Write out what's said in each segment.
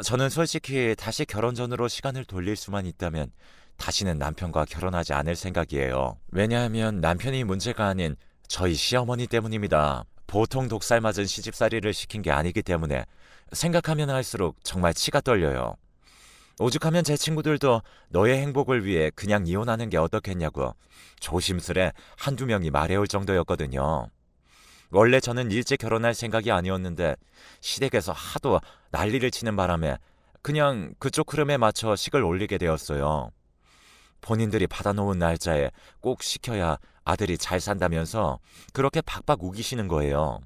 저는 솔직히 다시 결혼 전으로 시간을 돌릴 수만 있다면 다시는 남편과 결혼하지 않을 생각이에요. 왜냐하면 남편이 문제가 아닌 저희 시어머니 때문입니다. 보통 독살 맞은 시집살이를 시킨 게 아니기 때문에 생각하면 할수록 정말 치가 떨려요. 오죽하면 제 친구들도 너의 행복을 위해 그냥 이혼하는 게 어떻겠냐고 조심스레 한두 명이 말해올 정도였거든요. 원래 저는 일찍 결혼할 생각이 아니었는데 시댁에서 하도 난리를 치는 바람에 그냥 그쪽 흐름에 맞춰 식을 올리게 되었어요. 본인들이 받아놓은 날짜에 꼭 시켜야 아들이 잘 산다면서 그렇게 박박 우기시는 거예요.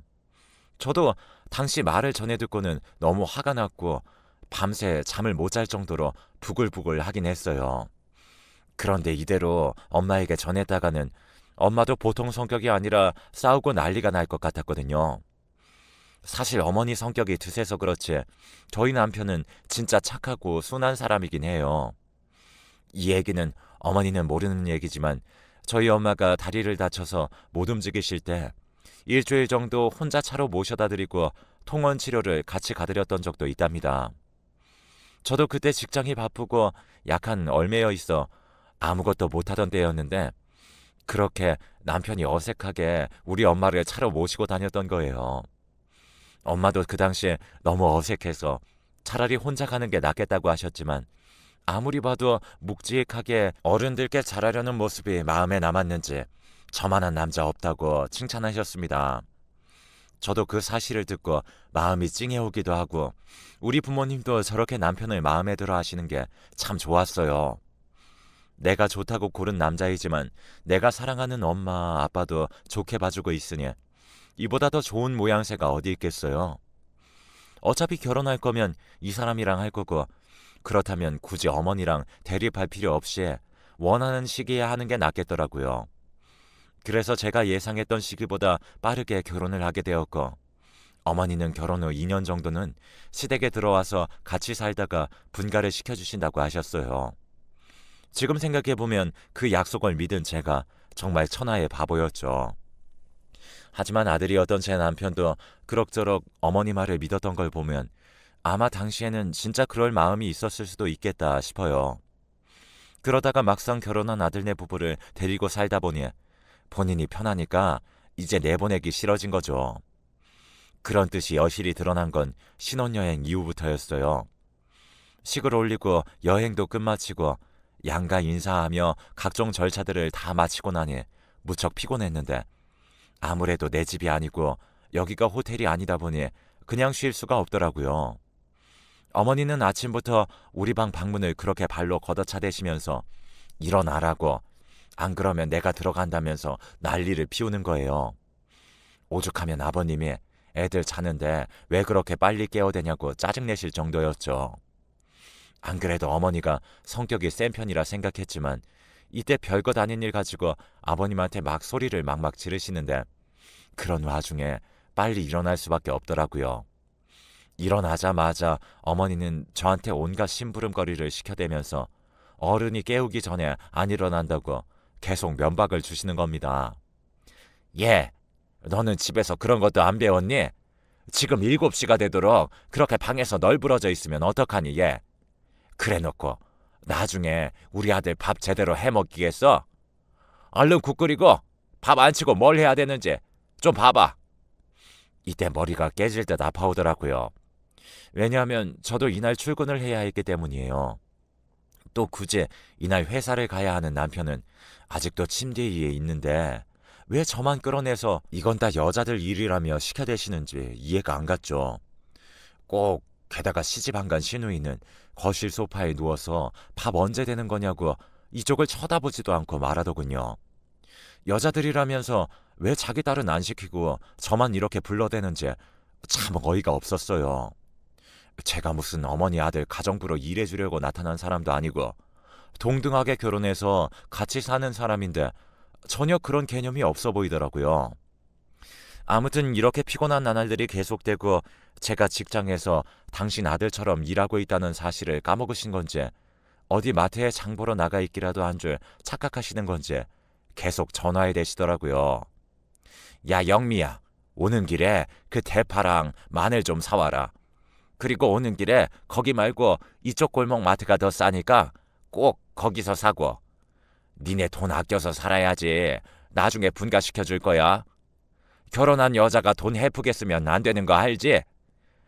저도 당시 말을 전해 듣고는 너무 화가 났고 밤새 잠을 못 잘 정도로 부글부글 하긴 했어요. 그런데 이대로 엄마에게 전했다가는 엄마도 보통 성격이 아니라 싸우고 난리가 날 것 같았거든요. 사실 어머니 성격이 드세서 그렇지 저희 남편은 진짜 착하고 순한 사람이긴 해요. 이 얘기는 어머니는 모르는 얘기지만 저희 엄마가 다리를 다쳐서 못 움직이실 때 일주일 정도 혼자 차로 모셔다 드리고 통원 치료를 같이 가드렸던 적도 있답니다. 저도 그때 직장이 바쁘고 약한 얼매여 있어 아무것도 못하던 때였는데 그렇게 남편이 어색하게 우리 엄마를 차로 모시고 다녔던 거예요. 엄마도 그 당시에 너무 어색해서 차라리 혼자 가는 게 낫겠다고 하셨지만 아무리 봐도 묵직하게 어른들께 잘하려는 모습이 마음에 남았는지 저만한 남자 없다고 칭찬하셨습니다. 저도 그 사실을 듣고 마음이 찡해오기도 하고 우리 부모님도 저렇게 남편을 마음에 들어 하시는 게 참 좋았어요. 내가 좋다고 고른 남자이지만 내가 사랑하는 엄마, 아빠도 좋게 봐주고 있으니 이보다 더 좋은 모양새가 어디 있겠어요. 어차피 결혼할 거면 이 사람이랑 할 거고 그렇다면 굳이 어머니랑 대립할 필요 없이 원하는 시기에 하는 게 낫겠더라고요. 그래서 제가 예상했던 시기보다 빠르게 결혼을 하게 되었고 어머니는 결혼 후 2년 정도는 시댁에 들어와서 같이 살다가 분가를 시켜주신다고 하셨어요. 지금 생각해보면 그 약속을 믿은 제가 정말 천하의 바보였죠. 하지만 아들이었던 제 남편도 그럭저럭 어머니 말을 믿었던 걸 보면 아마 당시에는 진짜 그럴 마음이 있었을 수도 있겠다 싶어요. 그러다가 막상 결혼한 아들네 부부를 데리고 살다 보니 본인이 편하니까 이제 내보내기 싫어진 거죠. 그런 뜻이 여실히 드러난 건 신혼여행 이후부터였어요. 식을 올리고 여행도 끝마치고 양가 인사하며 각종 절차들을 다 마치고 나니 무척 피곤했는데 아무래도 내 집이 아니고 여기가 호텔이 아니다 보니 그냥 쉴 수가 없더라고요. 어머니는 아침부터 우리 방 방문을 그렇게 발로 걷어차대시면서 일어나라고 안 그러면 내가 들어간다면서 난리를 피우는 거예요. 오죽하면 아버님이 애들 자는데 왜 그렇게 빨리 깨워대냐고 짜증내실 정도였죠. 안 그래도 어머니가 성격이 센 편이라 생각했지만 이때 별것 아닌 일 가지고 아버님한테 막 소리를 막막 지르시는데 그런 와중에 빨리 일어날 수밖에 없더라고요. 일어나자마자 어머니는 저한테 온갖 심부름거리를 시켜대면서 어른이 깨우기 전에 안 일어난다고 계속 면박을 주시는 겁니다. 예, 너는 집에서 그런 것도 안 배웠니? 지금 7시가 되도록 그렇게 방에서 널브러져 있으면 어떡하니, 예? 그래놓고 나중에 우리 아들 밥 제대로 해먹기겠어? 얼른 국 끓이고 밥 안 치고 뭘 해야 되는지 좀 봐봐. 이때 머리가 깨질 듯 아파오더라고요. 왜냐하면 저도 이날 출근을 해야 했기 때문이에요. 또 굳이 이날 회사를 가야 하는 남편은 아직도 침대 위에 있는데 왜 저만 끌어내서 이건 다 여자들 일이라며 시켜대시는지 이해가 안 갔죠. 꼭 게다가 시집 안 간 시누이는 거실 소파에 누워서 밥 언제 되는 거냐고 이쪽을 쳐다보지도 않고 말하더군요. 여자들이라면서 왜 자기 딸은 안 시키고 저만 이렇게 불러대는지 참 어이가 없었어요. 제가 무슨 어머니 아들 가정부로 일해주려고 나타난 사람도 아니고 동등하게 결혼해서 같이 사는 사람인데 전혀 그런 개념이 없어 보이더라고요. 아무튼 이렇게 피곤한 나날들이 계속되고 제가 직장에서 당신 아들처럼 일하고 있다는 사실을 까먹으신 건지 어디 마트에 장 보러 나가 있기라도 한 줄 착각하시는 건지 계속 전화해 대시더라고요. 야 영미야, 오는 길에 그 대파랑 마늘 좀 사와라. 그리고 오는 길에 거기 말고 이쪽 골목 마트가 더 싸니까 꼭 거기서 사고. 니네 돈 아껴서 살아야지. 나중에 분가시켜 줄 거야. 결혼한 여자가 돈 헤프게 쓰면 안 되는 거 알지?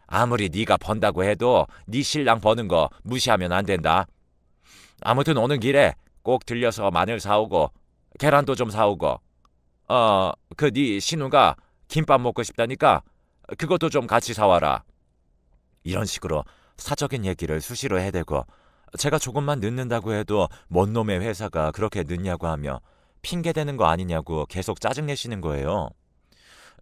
아무리 네가 번다고 해도 네 신랑 버는 거 무시하면 안 된다. 아무튼 오는 길에 꼭 들려서 마늘 사오고 계란도 좀 사오고 네 신우가 김밥 먹고 싶다니까 그것도 좀 같이 사와라. 이런 식으로 사적인 얘기를 수시로 해대고 제가 조금만 늦는다고 해도 뭔 놈의 회사가 그렇게 늦냐고 하며 핑계대는 거 아니냐고 계속 짜증내시는 거예요.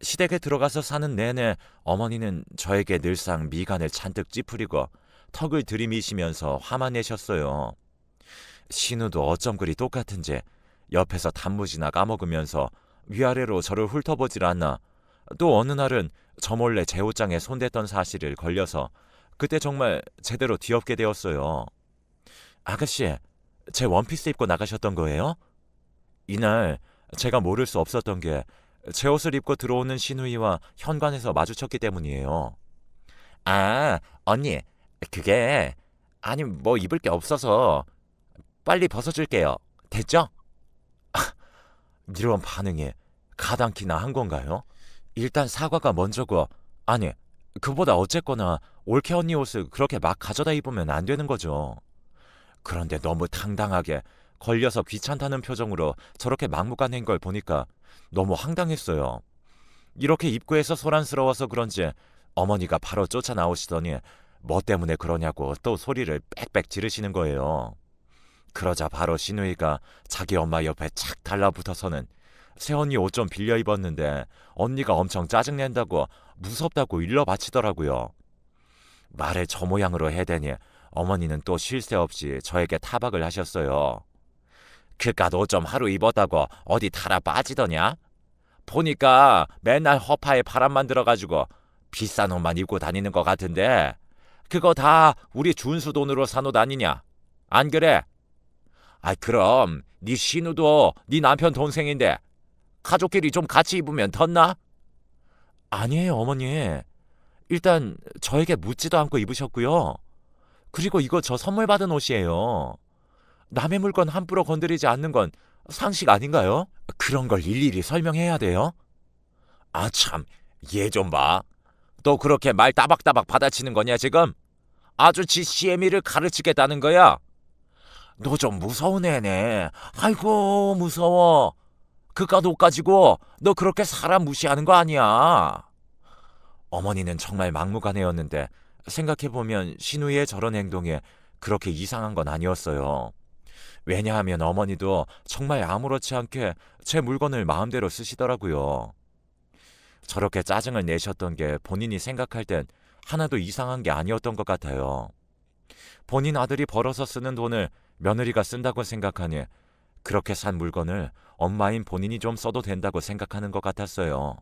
시댁에 들어가서 사는 내내 어머니는 저에게 늘상 미간을 잔뜩 찌푸리고 턱을 들이미시면서 화만 내셨어요. 신우도 어쩜 그리 똑같은지 옆에서 단무지나 까먹으면서 위아래로 저를 훑어보질 않나. 또 어느 날은 저 몰래 제 옷장에 손댔던 사실을 걸려서 그때 정말 제대로 뒤엎게 되었어요. 아가씨, 제 원피스 입고 나가셨던 거예요? 이날 제가 모를 수 없었던 게 제 옷을 입고 들어오는 신우이와 현관에서 마주쳤기 때문이에요. 아, 언니, 그게 아니 뭐 입을 게 없어서 빨리 벗어줄게요. 됐죠? 이런 반응에 가당키나 한 건가요? 일단 사과가 먼저고 아니 그보다 어쨌거나 올케 언니 옷을 그렇게 막 가져다 입으면 안 되는 거죠. 그런데 너무 당당하게 걸려서 귀찮다는 표정으로 저렇게 막무가내인 걸 보니까 너무 황당했어요. 이렇게 입구에서 소란스러워서 그런지 어머니가 바로 쫓아나오시더니 뭐 때문에 그러냐고 또 소리를 빽빽 지르시는 거예요. 그러자 바로 신우이가 자기 엄마 옆에 착 달라붙어서는 새언니 옷 좀 빌려 입었는데 언니가 엄청 짜증낸다고 무섭다고 일러 바치더라고요. 말을 저 모양으로 해대니 어머니는 또 쉴 새 없이 저에게 타박을 하셨어요. 그깟 옷 좀 하루 입었다고 어디 타라 빠지더냐? 보니까 맨날 허파에 바람만 들어가지고 비싼 옷만 입고 다니는 것 같은데 그거 다 우리 준수 돈으로 산 옷 아니냐? 안 그래? 아 그럼 네 신우도 네 남편 동생인데 가족끼리 좀 같이 입으면 덧나? 아니에요 어머니. 일단 저에게 묻지도 않고 입으셨고요. 그리고 이거 저 선물 받은 옷이에요. 남의 물건 함부로 건드리지 않는 건 상식 아닌가요? 그런 걸 일일이 설명해야 돼요? 아 참, 얘 좀 봐. 또 그렇게 말 따박따박 받아치는 거냐 지금? 아주 지 CM이를 가르치겠다는 거야? 너 좀 무서운 애네. 아이고 무서워. 그깟 옷 가지고 너 그렇게 사람 무시하는 거 아니야. 어머니는 정말 막무가내였는데 생각해보면 신우의 저런 행동에 그렇게 이상한 건 아니었어요. 왜냐하면 어머니도 정말 아무렇지 않게 제 물건을 마음대로 쓰시더라고요. 저렇게 짜증을 내셨던 게 본인이 생각할 땐 하나도 이상한 게 아니었던 것 같아요. 본인 아들이 벌어서 쓰는 돈을 며느리가 쓴다고 생각하니 그렇게 산 물건을 엄마인 본인이 좀 써도 된다고 생각하는 것 같았어요.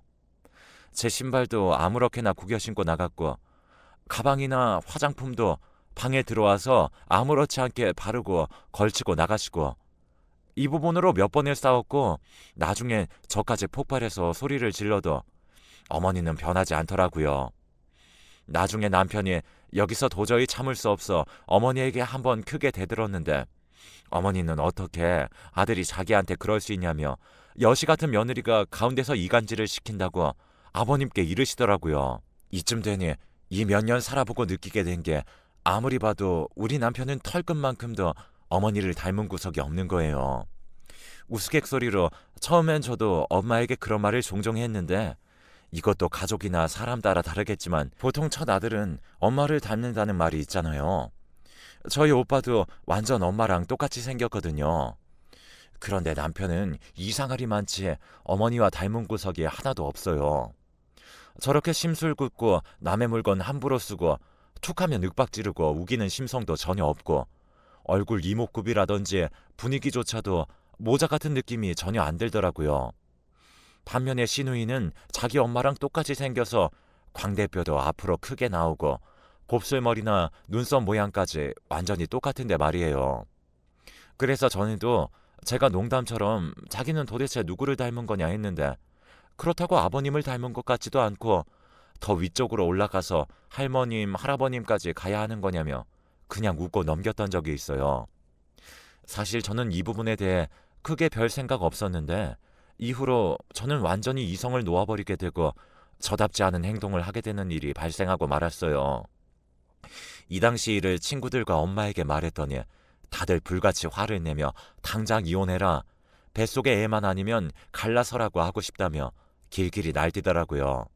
제 신발도 아무렇게나 구겨 신고 나갔고 가방이나 화장품도 방에 들어와서 아무렇지 않게 바르고 걸치고 나가시고 이 부분으로 몇 번을 싸웠고 나중에 저까지 폭발해서 소리를 질러도 어머니는 변하지 않더라고요. 나중에 남편이 여기서 도저히 참을 수 없어 어머니에게 한번 크게 대들었는데 어머니는 어떻게 아들이 자기한테 그럴 수 있냐며 여시 같은 며느리가 가운데서 이간질을 시킨다고 아버님께 이르시더라고요. 이쯤 되니 이 몇 년 살아보고 느끼게 된 게 아무리 봐도 우리 남편은 털끝만큼도 어머니를 닮은 구석이 없는 거예요. 우스갯소리로 처음엔 저도 엄마에게 그런 말을 종종 했는데 이것도 가족이나 사람 따라 다르겠지만 보통 첫 아들은 엄마를 닮는다는 말이 있잖아요. 저희 오빠도 완전 엄마랑 똑같이 생겼거든요. 그런데 남편은 이상하리 많지 어머니와 닮은 구석이 하나도 없어요. 저렇게 심술궂고 남의 물건 함부로 쓰고 툭하면 윽박 지르고 우기는 심성도 전혀 없고 얼굴 이목구비라든지 분위기조차도 모자 같은 느낌이 전혀 안 들더라고요. 반면에 신우이는 자기 엄마랑 똑같이 생겨서 광대뼈도 앞으로 크게 나오고 곱슬머리나 눈썹 모양까지 완전히 똑같은데 말이에요. 그래서 전에도 제가 농담처럼 자기는 도대체 누구를 닮은 거냐 했는데 그렇다고 아버님을 닮은 것 같지도 않고 더 위쪽으로 올라가서 할머님, 할아버님까지 가야 하는 거냐며 그냥 웃고 넘겼던 적이 있어요. 사실 저는 이 부분에 대해 크게 별 생각 없었는데 이후로 저는 완전히 이성을 놓아버리게 되고 저답지 않은 행동을 하게 되는 일이 발생하고 말았어요. 이 당시 일을 친구들과 엄마에게 말했더니 다들 불같이 화를 내며 당장 이혼해라, 뱃속의 애만 아니면 갈라서라고 하고 싶다며 길길이 날뛰더라고요.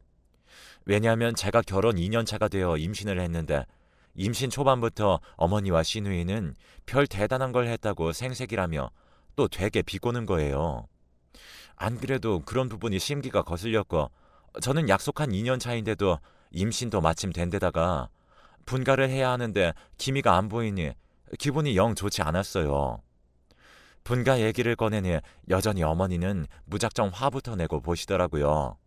왜냐하면 제가 결혼 2년 차가 되어 임신을 했는데 임신 초반부터 어머니와 시누이는 별 대단한 걸 했다고 생색이라며 또 되게 비꼬는 거예요. 안 그래도 그런 부분이 심기가 거슬렸고 저는 약속한 2년 차인데도 임신도 마침 된 데다가 분가를 해야 하는데 기미가 안 보이니 기분이 영 좋지 않았어요. 분가 얘기를 꺼내니 여전히 어머니는 무작정 화부터 내고 보시더라고요.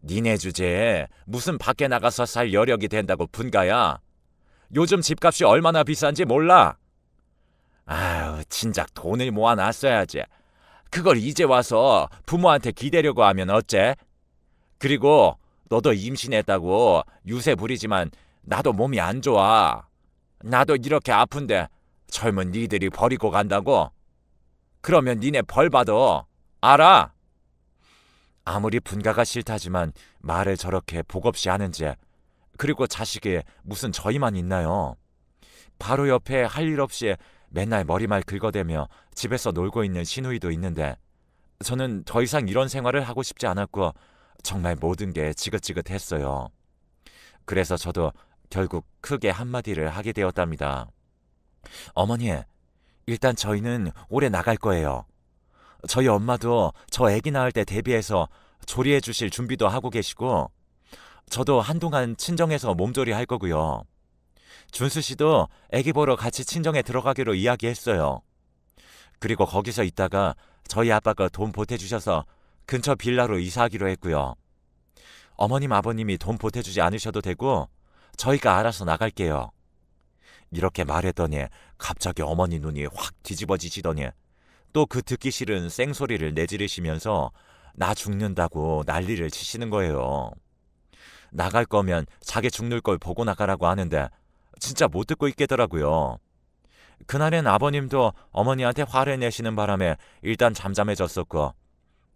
니네 주제에 무슨 밖에 나가서 살 여력이 된다고 분가야? 요즘 집값이 얼마나 비싼지 몰라? 아유, 진작 돈을 모아놨어야지. 그걸 이제 와서 부모한테 기대려고 하면 어째? 그리고 너도 임신했다고 유세 부리지만 나도 몸이 안 좋아. 나도 이렇게 아픈데 젊은 니들이 버리고 간다고? 그러면 니네 벌 받아. 알아? 아무리 분가가 싫다지만 말을 저렇게 복없이 하는지, 그리고 자식이 무슨 저희만 있나요? 바로 옆에 할 일 없이 맨날 머리말 긁어대며 집에서 놀고 있는 시누이도 있는데 저는 더 이상 이런 생활을 하고 싶지 않았고 정말 모든 게 지긋지긋했어요. 그래서 저도 결국 크게 한마디를 하게 되었답니다. 어머니, 일단 저희는 올해 나갈 거예요. 저희 엄마도 저 아기 낳을 때 대비해서 조리해 주실 준비도 하고 계시고 저도 한동안 친정에서 몸조리 할 거고요. 준수 씨도 아기 보러 같이 친정에 들어가기로 이야기했어요. 그리고 거기서 있다가 저희 아빠가 돈 보태주셔서 근처 빌라로 이사하기로 했고요. 어머님, 아버님이 돈 보태주지 않으셔도 되고 저희가 알아서 나갈게요. 이렇게 말했더니 갑자기 어머니 눈이 확 뒤집어지시더니 또 그 듣기 싫은 쌩소리를 내지르시면서 나 죽는다고 난리를 치시는 거예요. 나갈 거면 자기 죽는 걸 보고 나가라고 하는데 진짜 못 듣고 있겠더라고요. 그날엔 아버님도 어머니한테 화를 내시는 바람에 일단 잠잠해졌었고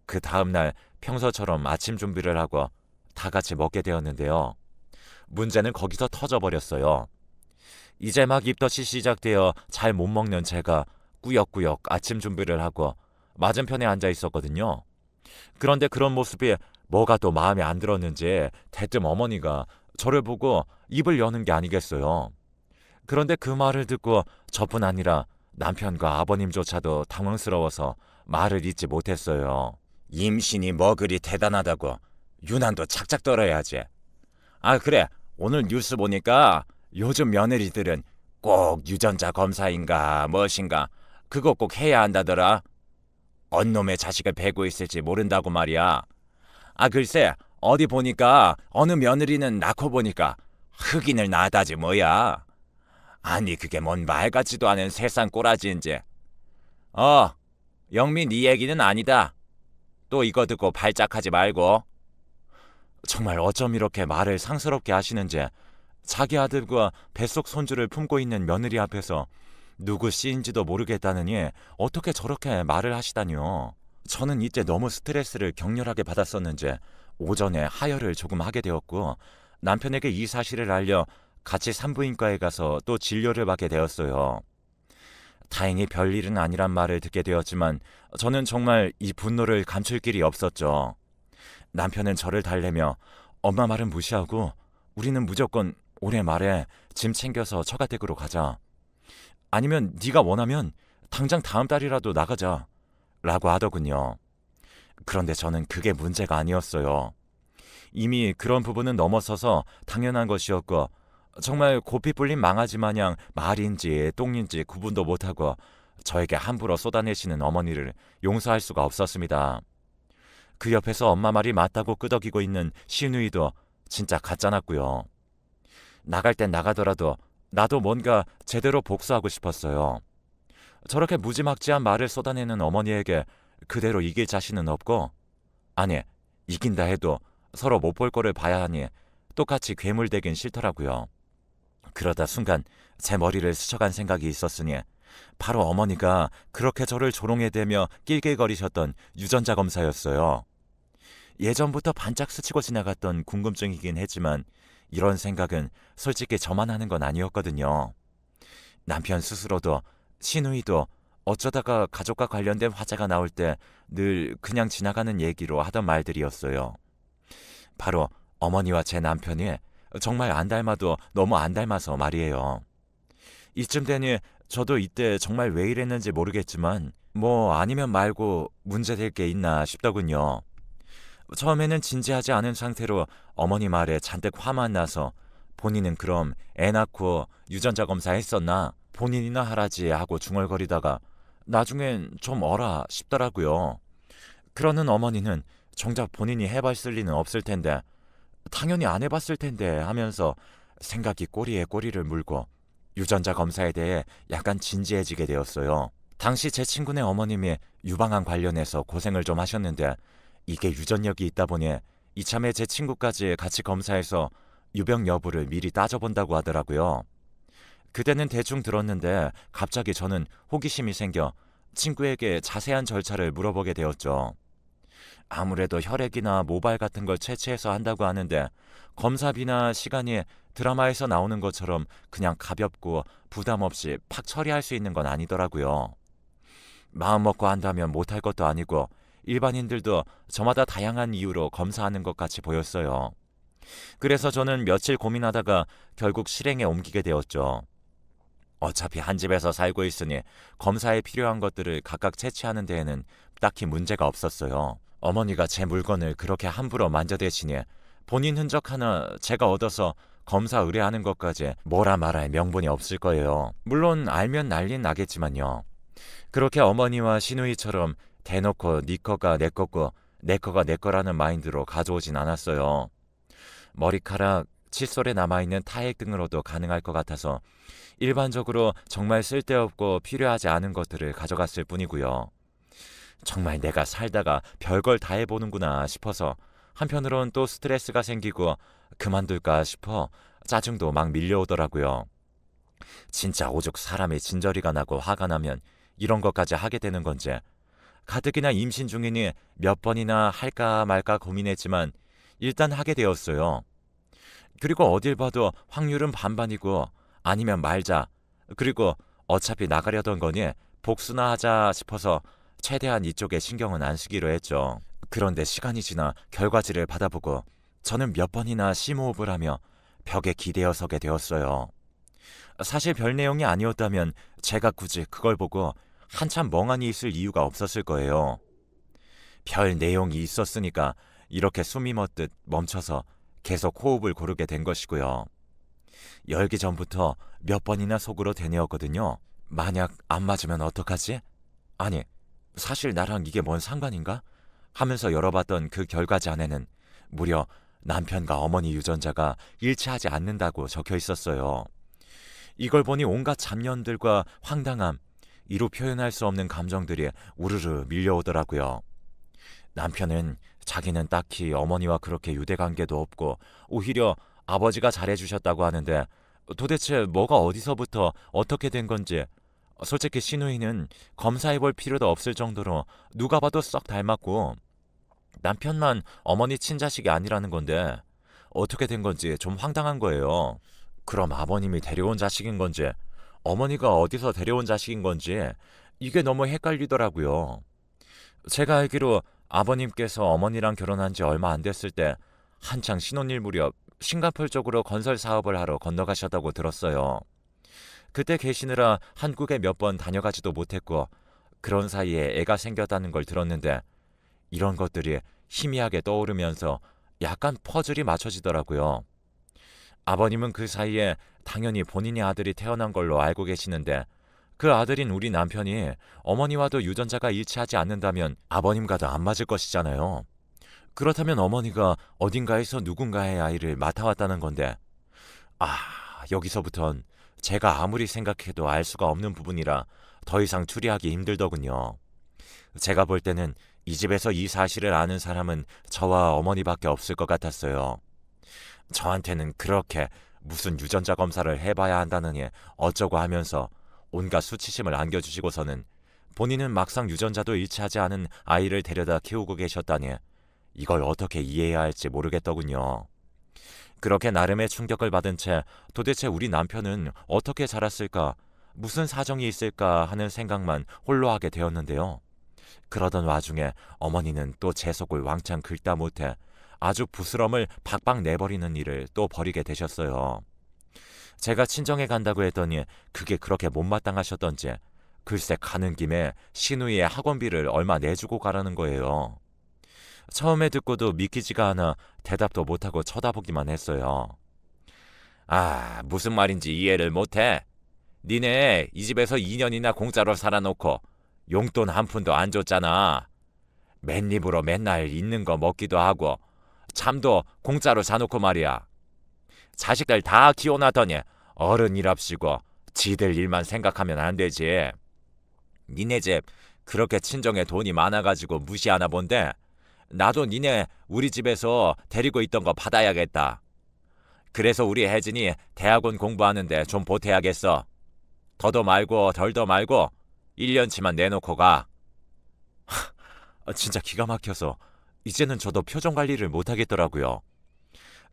그 다음날 평소처럼 아침 준비를 하고 다 같이 먹게 되었는데요. 문제는 거기서 터져버렸어요. 이제 막 입덧이 시작되어 잘 못 먹는 제가 꾸역꾸역 아침 준비를 하고 맞은편에 앉아 있었거든요. 그런데 그런 모습이 뭐가 또 마음에 안 들었는지 대뜸 어머니가 저를 보고 입을 여는 게 아니겠어요. 그런데 그 말을 듣고 저뿐 아니라 남편과 아버님조차도 당황스러워서 말을 잇지 못했어요. 임신이 뭐 그리 대단하다고 유난도 착착 떨어야지. 아, 그래, 오늘 뉴스 보니까 요즘 며느리들은 꼭 유전자 검사인가 무엇인가 그거 꼭 해야 한다더라. 언 놈의 자식을 베고 있을지 모른다고 말이야. 아, 글쎄 어디 보니까 어느 며느리는 낳고 보니까 흑인을 낳았다지 뭐야. 아니 그게 뭔 말 같지도 않은 세상 꼬라지인지. 영미 네 얘기는 아니다. 또 이거 듣고 발작하지 말고. 정말 어쩜 이렇게 말을 상스럽게 하시는지 자기 아들과 뱃속 손주를 품고 있는 며느리 앞에서 누구 씨인지도 모르겠다느니 어떻게 저렇게 말을 하시다니요. 저는 이때 너무 스트레스를 격렬하게 받았었는지 오전에 하혈을 조금 하게 되었고 남편에게 이 사실을 알려 같이 산부인과에 가서 또 진료를 받게 되었어요. 다행히 별일은 아니란 말을 듣게 되었지만 저는 정말 이 분노를 감출 길이 없었죠. 남편은 저를 달래며 엄마 말은 무시하고 우리는 무조건 올해 말에 짐 챙겨서 처가댁으로 가자. 아니면 네가 원하면 당장 다음 달이라도 나가자 라고 하더군요. 그런데 저는 그게 문제가 아니었어요. 이미 그런 부분은 넘어서서 당연한 것이었고 정말 고삐 뿔린 망아지 마냥 말인지 똥인지 구분도 못하고 저에게 함부로 쏟아내시는 어머니를 용서할 수가 없었습니다. 그 옆에서 엄마 말이 맞다고 끄덕이고 있는 시누이도 진짜 가짜났고요. 나갈 땐 나가더라도 나도 뭔가 제대로 복수하고 싶었어요. 저렇게 무지막지한 말을 쏟아내는 어머니에게 그대로 이길 자신은 없고, 아니 이긴다 해도 서로 못 볼 거를 봐야 하니 똑같이 괴물되긴 싫더라고요. 그러다 순간 제 머리를 스쳐간 생각이 있었으니 바로 어머니가 그렇게 저를 조롱해대며 낄낄거리셨던 유전자 검사였어요. 예전부터 반짝 스치고 지나갔던 궁금증이긴 했지만 이런 생각은 솔직히 저만 하는 건 아니었거든요. 남편 스스로도 시누이도 어쩌다가 가족과 관련된 화제가 나올 때 늘 그냥 지나가는 얘기로 하던 말들이었어요. 바로 어머니와 제 남편이 정말 안 닮아도 너무 안 닮아서 말이에요. 이쯤 되니 저도 이때 정말 왜 이랬는지 모르겠지만 뭐 아니면 말고 문제될 게 있나 싶더군요. 처음에는 진지하지 않은 상태로 어머니 말에 잔뜩 화만 나서 본인은 그럼 애 낳고 유전자 검사 했었나? 본인이나 하라지 하고 중얼거리다가 나중엔 좀 어라 싶더라고요. 그러는 어머니는 정작 본인이 해봤을 리는 없을 텐데 당연히 안 해봤을 텐데 하면서 생각이 꼬리에 꼬리를 물고 유전자 검사에 대해 약간 진지해지게 되었어요. 당시 제 친구네 어머님이 유방암 관련해서 고생을 좀 하셨는데 이게 유전력이 있다 보니 이참에 제 친구까지 같이 검사해서 유병 여부를 미리 따져본다고 하더라고요. 그때는 대충 들었는데 갑자기 저는 호기심이 생겨 친구에게 자세한 절차를 물어보게 되었죠. 아무래도 혈액이나 모발 같은 걸 채취해서 한다고 하는데 검사비나 시간이 드라마에서 나오는 것처럼 그냥 가볍고 부담 없이 팍 처리할 수 있는 건 아니더라고요. 마음 먹고 한다면 못할 것도 아니고 일반인들도 저마다 다양한 이유로 검사하는 것 같이 보였어요. 그래서 저는 며칠 고민하다가 결국 실행에 옮기게 되었죠. 어차피 한 집에서 살고 있으니 검사에 필요한 것들을 각각 채취하는 데에는 딱히 문제가 없었어요. 어머니가 제 물건을 그렇게 함부로 만져대시니 본인 흔적 하나 제가 얻어서 검사 의뢰하는 것까지 뭐라 말할 명분이 없을 거예요. 물론 알면 난리 나겠지만요. 그렇게 어머니와 시누이처럼 대놓고 네 거가 내 거고 내 거가 내 거라는 마인드로 가져오진 않았어요. 머리카락, 칫솔에 남아있는 타액 등으로도 가능할 것 같아서 일반적으로 정말 쓸데없고 필요하지 않은 것들을 가져갔을 뿐이고요. 정말 내가 살다가 별걸 다 해보는구나 싶어서 한편으론 또 스트레스가 생기고 그만둘까 싶어 짜증도 막 밀려오더라고요. 진짜 오죽 사람이 진저리가 나고 화가 나면 이런 것까지 하게 되는 건지 가뜩이나 임신 중이니 몇 번이나 할까 말까 고민했지만 일단 하게 되었어요. 그리고 어딜 봐도 확률은 반반이고 아니면 말자. 그리고 어차피 나가려던 거니 복수나 하자 싶어서 최대한 이쪽에 신경은 안 쓰기로 했죠. 그런데 시간이 지나 결과지를 받아보고 저는 몇 번이나 심호흡을 하며 벽에 기대어 서게 되었어요. 사실 별 내용이 아니었다면 제가 굳이 그걸 보고 한참 멍하니 있을 이유가 없었을 거예요. 별 내용이 있었으니까 이렇게 숨이 멎듯 멈춰서 계속 호흡을 고르게 된 것이고요. 열기 전부터 몇 번이나 속으로 되뇌었거든요. 만약 안 맞으면 어떡하지? 아니, 사실 나랑 이게 뭔 상관인가? 하면서 열어봤던 그 결과지 안에는 무려 남편과 어머니 유전자가 일치하지 않는다고 적혀 있었어요. 이걸 보니 온갖 잡념들과 황당함, 이루 표현할 수 없는 감정들이 우르르 밀려오더라고요. 남편은 자기는 딱히 어머니와 그렇게 유대관계도 없고 오히려 아버지가 잘해주셨다고 하는데 도대체 뭐가 어디서부터 어떻게 된 건지 솔직히 시누이는 검사해볼 필요도 없을 정도로 누가 봐도 썩 닮았고 남편만 어머니 친자식이 아니라는 건데 어떻게 된 건지 좀 황당한 거예요. 그럼 아버님이 데려온 자식인 건지 어머니가 어디서 데려온 자식인 건지 이게 너무 헷갈리더라고요. 제가 알기로 아버님께서 어머니랑 결혼한 지 얼마 안 됐을 때 한창 신혼일 무렵 싱가포르 쪽으로 건설 사업을 하러 건너가셨다고 들었어요. 그때 계시느라 한국에 몇 번 다녀가지도 못했고 그런 사이에 애가 생겼다는 걸 들었는데 이런 것들이 희미하게 떠오르면서 약간 퍼즐이 맞춰지더라고요. 아버님은 그 사이에 당연히 본인의 아들이 태어난 걸로 알고 계시는데 그 아들인 우리 남편이 어머니와도 유전자가 일치하지 않는다면 아버님과도 안 맞을 것이잖아요. 그렇다면 어머니가 어딘가에서 누군가의 아이를 맡아왔다는 건데 여기서부턴 제가 아무리 생각해도 알 수가 없는 부분이라 더 이상 추리하기 힘들더군요. 제가 볼 때는 이 집에서 이 사실을 아는 사람은 저와 어머니밖에 없을 것 같았어요. 저한테는 그렇게 무슨 유전자 검사를 해봐야 한다느니 어쩌고 하면서 온갖 수치심을 안겨주시고서는 본인은 막상 유전자도 일치하지 않은 아이를 데려다 키우고 계셨다니 이걸 어떻게 이해해야 할지 모르겠더군요. 그렇게 나름의 충격을 받은 채 도대체 우리 남편은 어떻게 자랐을까, 무슨 사정이 있을까 하는 생각만 홀로 하게 되었는데요. 그러던 와중에 어머니는 또 제 속을 왕창 긁다 못해 아주 부스럼을 박박 내버리는 일을 또 벌이게 되셨어요. 제가 친정에 간다고 했더니 그게 그렇게 못마땅하셨던지 글쎄 가는 김에 시누이의 학원비를 얼마 내주고 가라는 거예요. 처음에 듣고도 믿기지가 않아 대답도 못하고 쳐다보기만 했어요. 아, 무슨 말인지 이해를 못해. 니네 이 집에서 2년이나 공짜로 살아놓고 용돈 한 푼도 안 줬잖아. 맨입으로 맨날 있는 거 먹기도 하고 잠도 공짜로 자놓고 말이야. 자식들 다 키워놨더니 어른이랍시고 지들 일만 생각하면 안 되지. 니네 집 그렇게 친정에 돈이 많아가지고 무시하나 본데 나도 니네 우리 집에서 데리고 있던 거 받아야겠다. 그래서 우리 혜진이 대학원 공부하는데 좀 보태야겠어. 더도 말고 덜도 말고 1년치만 내놓고 가. 진짜 기가 막혀서 이제는 저도 표정 관리를 못하겠더라고요.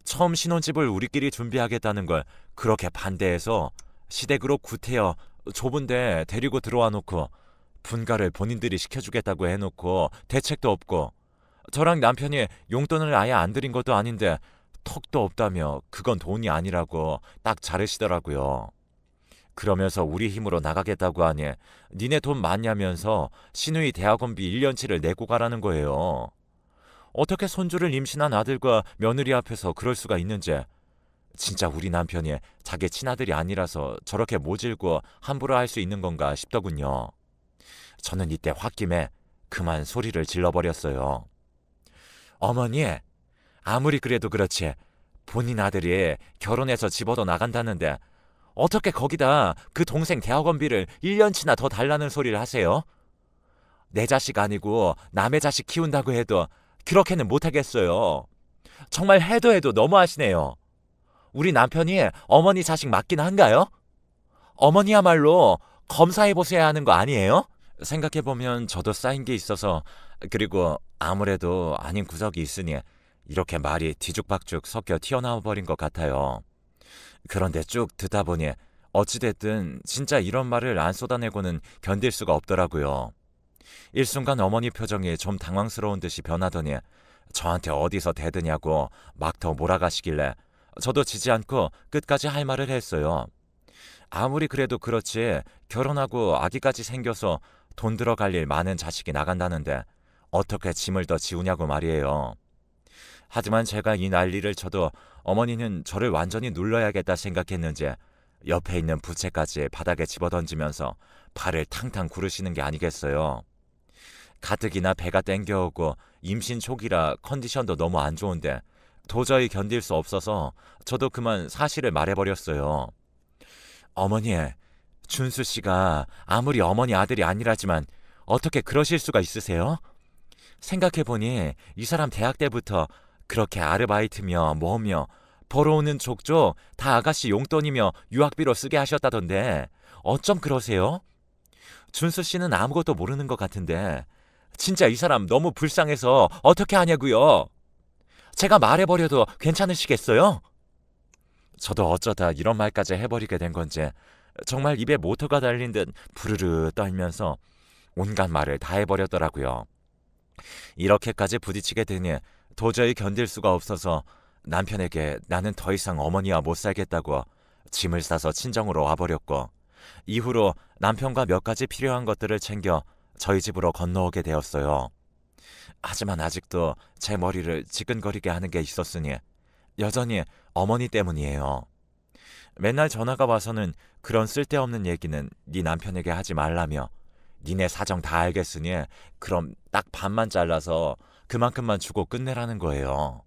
처음 신혼집을 우리끼리 준비하겠다는 걸 그렇게 반대해서 시댁으로 구태여 좁은데 데리고 들어와 놓고 분가를 본인들이 시켜주겠다고 해놓고 대책도 없고 저랑 남편이 용돈을 아예 안 드린 것도 아닌데 턱도 없다며 그건 돈이 아니라고 딱 자르시더라고요. 그러면서 우리 힘으로 나가겠다고 하니 니네 돈 많냐면서 시누이 대학원비 1년치를 내고 가라는 거예요. 어떻게 손주를 임신한 아들과 며느리 앞에서 그럴 수가 있는지 진짜 우리 남편이 자기 친아들이 아니라서 저렇게 모질고 함부로 할 수 있는 건가 싶더군요. 저는 이때 홧김에 그만 소리를 질러버렸어요. 어머니, 아무리 그래도 그렇지 본인 아들이 결혼해서 집 얻어 나간다는데 어떻게 거기다 그 동생 대학원비를 1년치나 더 달라는 소리를 하세요? 내 자식 아니고 남의 자식 키운다고 해도 그렇게는 못하겠어요. 정말 해도 너무하시네요. 우리 남편이 어머니 자식 맞긴 한가요? 어머니야말로 검사해보셔야 하는 거 아니에요? 생각해보면 저도 쌓인 게 있어서 그리고 아무래도 아닌 구석이 있으니 이렇게 말이 뒤죽박죽 섞여 튀어나와 버린 것 같아요. 그런데 쭉 듣다 보니 어찌됐든 진짜 이런 말을 안 쏟아내고는 견딜 수가 없더라고요. 일순간 어머니 표정이 좀 당황스러운 듯이 변하더니 저한테 어디서 대드냐고 막 더 몰아가시길래 저도 지지 않고 끝까지 할 말을 했어요. 아무리 그래도 그렇지 결혼하고 아기까지 생겨서 돈 들어갈 일 많은 자식이 나간다는데 어떻게 짐을 더 지우냐고 말이에요. 하지만 제가 이 난리를 쳐도 어머니는 저를 완전히 눌러야겠다 생각했는지 옆에 있는 부채까지 바닥에 집어던지면서 발을 탕탕 구르시는 게 아니겠어요. 가뜩이나 배가 땡겨오고 임신 초기라 컨디션도 너무 안 좋은데 도저히 견딜 수 없어서 저도 그만 사실을 말해버렸어요. 어머니, 준수 씨가 아무리 어머니 아들이 아니라지만 어떻게 그러실 수가 있으세요? 생각해보니 이 사람 대학 때부터 그렇게 아르바이트며 뭐며 벌어오는 족족 다 아가씨 용돈이며 유학비로 쓰게 하셨다던데 어쩜 그러세요? 준수 씨는 아무것도 모르는 것 같은데 진짜 이 사람 너무 불쌍해서 어떻게 하냐고요? 제가 말해버려도 괜찮으시겠어요? 저도 어쩌다 이런 말까지 해버리게 된 건지 정말 입에 모터가 달린 듯 부르르 떨면서 온갖 말을 다 해버렸더라고요. 이렇게까지 부딪히게 되니 도저히 견딜 수가 없어서 남편에게 나는 더 이상 어머니와 못 살겠다고 짐을 싸서 친정으로 와버렸고 이후로 남편과 몇 가지 필요한 것들을 챙겨 저희 집으로 건너오게 되었어요. 하지만 아직도 제 머리를 지끈거리게 하는 게 있었으니 여전히 어머니 때문이에요. 맨날 전화가 와서는 그런 쓸데없는 얘기는 네 남편에게 하지 말라며 니네 사정 다 알겠으니 그럼 딱 반만 잘라서 그만큼만 주고 끝내라는 거예요.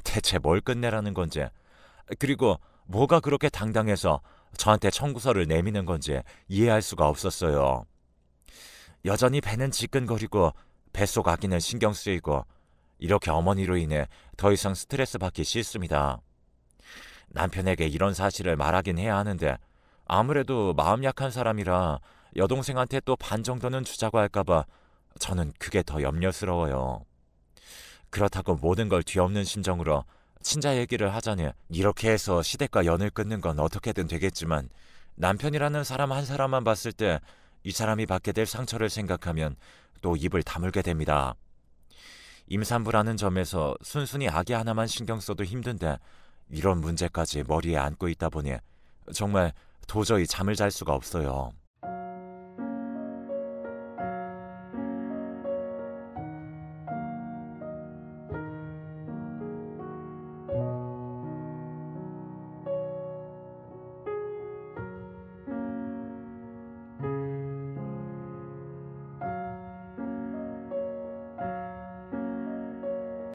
대체 뭘 끝내라는 건지 그리고 뭐가 그렇게 당당해서 저한테 청구서를 내미는 건지 이해할 수가 없었어요. 여전히 배는 지끈거리고 뱃속 아기는 신경 쓰이고 이렇게 어머니로 인해 더 이상 스트레스 받기 싫습니다. 남편에게 이런 사실을 말하긴 해야 하는데 아무래도 마음 약한 사람이라 여동생한테 또 반 정도는 주자고 할까봐 저는 그게 더 염려스러워요. 그렇다고 모든 걸 뒤엎는 심정으로 친자 얘기를 하자니 이렇게 해서 시댁과 연을 끊는 건 어떻게든 되겠지만 남편이라는 사람 한 사람만 봤을 때 이 사람이 받게 될 상처를 생각하면 또 입을 다물게 됩니다. 임산부라는 점에서 순순히 아기 하나만 신경 써도 힘든데 이런 문제까지 머리에 안고 있다 보니 정말 도저히 잠을 잘 수가 없어요.